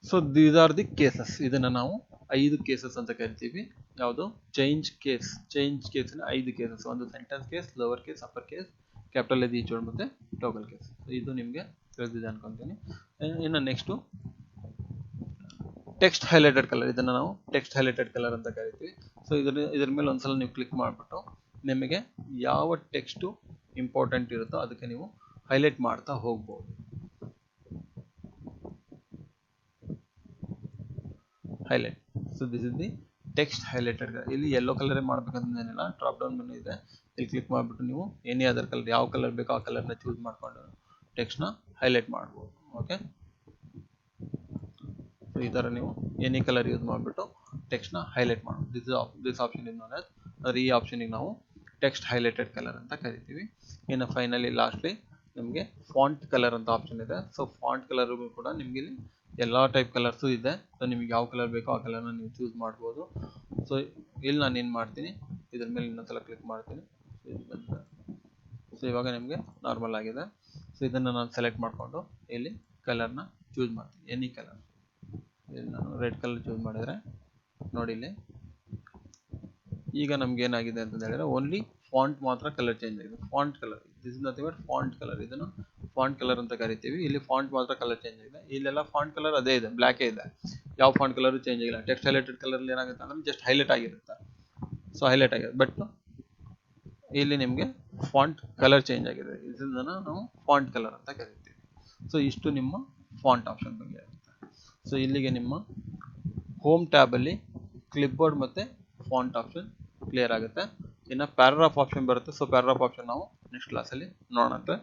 So these are the cases. ಇದನ್ನು ನಾವು 5 ಕೇಸಸ್ ಅಂತ ಕರಿತೀವಿ. ಯಾವುದು? Change case. ಚೇಂಜ್ ಕೇಸಿನ 5 ಕೇಸಸ್. ಒಂದು sentence case, lower case, upper case, capital each word ಮತ್ತೆ ಟೋಗಲ್ ಕೇಸ್. ಇದು ನಿಮಗೆ ತಿಳಿದಿದೆ ಅನ್ಕೊಂತೀನಿ. ಇನ್ನು ನೆಕ್ಸ್ಟು ಟೆಕ್ಸ್ಟ್ ಹೈಲೈಟೆಡ್ ಕಲರ್. ಇದನ್ನು ನಾವು ಟೆಕ್ಸ್ಟ್ ಹೈಲೈಟೆಡ್ ಕಲರ್ ಅಂತ ಕರಿತೀವಿ. ಸೊ ಇದ್ರ ಮೇಲೆ ಒಂದ್ಸಲ ನೀವು ಕ್ಲಿಕ್ ಮಾಡಿಬಿಟ್ಟು ನಿಮಗೆ ಯಾವ ಟೆಕ್ಸ್ಟು ಇಂಪಾರ್ಟೆಂಟ್ ಇರುತ್ತೋ ಅದಕ್ಕೆ ನೀವು ಹೈಲೈಟ್ ಮಾಡ್ತಾ ಹೋಗ್ಬೋದು. Highlight. So this is the text highlighted. ಇಲ್ಲಿ ಯೆಲ್ಲೋ ಕಲರೇ ಮಾಡ್ಬೇಕಂತೇನಿಲ್ಲ, ಡ್ರಾಪ್ ಡೌನ್ ಮೆನು ಇದೆ, ಇಲ್ಲಿ ಕ್ಲಿಕ್ ಮಾಡಿಬಿಟ್ಟು ನೀವು ಎನಿ ಅದರ್ ಕಲರ್, ಯಾವ ಕಲರ್ ಬೇಕೋ ಆ ಕಲರ್ನ ಚೂಸ್ ಮಾಡ್ಕೊಂಡು ಟೆಕ್ಸ್ಟ್ನ ಹೈಲೈಟ್ ಮಾಡ್ಬೋದು. ಓಕೆ, ಸೊ ಈ ಥರ ನೀವು ಎನಿ ಕಲರ್ ಯೂಸ್ ಮಾಡಿಬಿಟ್ಟು ಟೆಕ್ಸ್ಟ್ನ ಹೈಲೈಟ್ ಮಾಡ್ಬೋದು. This option is known as, ಅಂದರೆ ಈ ಆಪ್ಷನಿಗೆ ನಾವು ಟೆಕ್ಸ್ಟ್ ಹೈಲೈಟೆಡ್ ಕಲರ್ ಅಂತ ಕರಿತೀವಿ. ಇನ್ನು ಫೈನಲಿ ಲಾಸ್ಟ್ಲಿ ನಿಮಗೆ ಫಾಂಟ್ ಕಲರ್ ಅಂತ ಆಪ್ಷನ್ ಇದೆ. ಸೊ ಫಾಂಟ್ ಕಲರ್ಗೂ ಕೂಡ ನಿಮಗೆ ಇಲ್ಲಿ ಎಲ್ಲ ಟೈಪ್ ಕಲರ್ಸು ಇದೆ. ಸೊ ನಿಮಗೆ ಯಾವ ಕಲರ್ ಬೇಕೋ ಆ ಕಲರ್ನ ನೀವು ಚೂಸ್ ಮಾಡ್ಬೋದು. ಸೊ ಇಲ್ಲಿ ನಾನು ಏನು ಮಾಡ್ತೀನಿ, ಇದ್ರ ಮೇಲೆ ಇನ್ನೊಂದ್ಸಲ ಕ್ಲಿಕ್ ಮಾಡ್ತೀನಿ. ಸೊ ಇವಾಗ ನಿಮಗೆ ನಾರ್ಮಲ್ ಆಗಿದೆ. ಸೊ ಇದನ್ನು ನಾನು ಸೆಲೆಕ್ಟ್ ಮಾಡಿಕೊಂಡು ಇಲ್ಲಿ ಕಲರ್ನ ಚೂಸ್ ಮಾಡ್ತೀನಿ, ಎನಿ ಕಲರ್. ಇಲ್ಲಿ ನಾನು ರೆಡ್ ಕಲರ್ ಚೂಸ್ ಮಾಡಿದರೆ ನೋಡಿ ಇಲ್ಲಿ ಈಗ ನಮ್ಗೆ ಏನಾಗಿದೆ ಅಂತ ಹೇಳಿದ್ರೆ, ಓನ್ಲಿ ಫಾಂಟ್ ಮಾತ್ರ ಕಲರ್ ಚೇಂಜ್ ಆಗಿದೆ. Font colour, this is nothing but font colour. ಇದನ್ನು ಫಾಂಟ್ ಕಲರ್ ಅಂತ ಕರಿತೀವಿ. ಇಲ್ಲಿ ಫಾಂಟ್ ಮಾತ್ರ ಕಲರ್ ಚೇಂಜ್ ಆಗಿದೆ. ಇಲ್ಲೆಲ್ಲ ಫಾಂಟ್ ಕಲರ್ ಅದೇ ಇದೆ, ಬ್ಲ್ಯಾಕೇ ಇದೆ, ಯಾವ ಫಾಂಟ್ ಕಲರ್ ಚೇಂಜ್ ಆಗಿಲ್ಲ. ಟೆಕ್ಸ್ಟ್ ಹೈಲೈಟೆಡ್ ಕಲರ್ ಏನಾಗುತ್ತೆ ಅಂದ್ರೆ ಜಸ್ಟ್ ಹೈಲೈಟ್ ಆಗಿರುತ್ತೆ. ಸೊ ಹೈಲೈಟ್ ಆಗಿದೆ, ಬಟ್ ಇಲ್ಲಿ ನಿಮಗೆ ಫಾಂಟ್ ಕಲರ್ ಚೇಂಜ್ ಆಗಿದೆ. ಇದನ್ನ ನಾವು ಫಾಂಟ್ ಕಲರ್ ಅಂತ ಕರಿತೀವಿ. ಸೊ ಇಷ್ಟು ನಿಮ್ಮ ಫಾಂಟ್ ಆಪ್ಷನ್ ಬಗ್ಗೆ ಆಗುತ್ತೆ. ಸೊ ಇಲ್ಲಿಗೆ ನಿಮ್ಮ ಹೋಮ್ ಟ್ಯಾಬಲ್ಲಿ ಕ್ಲಿಪ್ಬೋರ್ಡ್ ಮತ್ತು ಫಾಂಟ್ ಆಪ್ಷನ್ ಕ್ಲಿಯರ್ ಆಗುತ್ತೆ. ಇನ್ನು ಪ್ಯಾರಾಗ್ರಾಫ್ ಆಪ್ಷನ್ ಬರುತ್ತೆ. ಸೊ ಪ್ಯಾರಾಗ್ರಾಫ್ ಆಪ್ಷನ್ ನಾವು ನೆಕ್ಸ್ಟ್ ಕ್ಲಾಸಲ್ಲಿ ನೋಡೋಣ.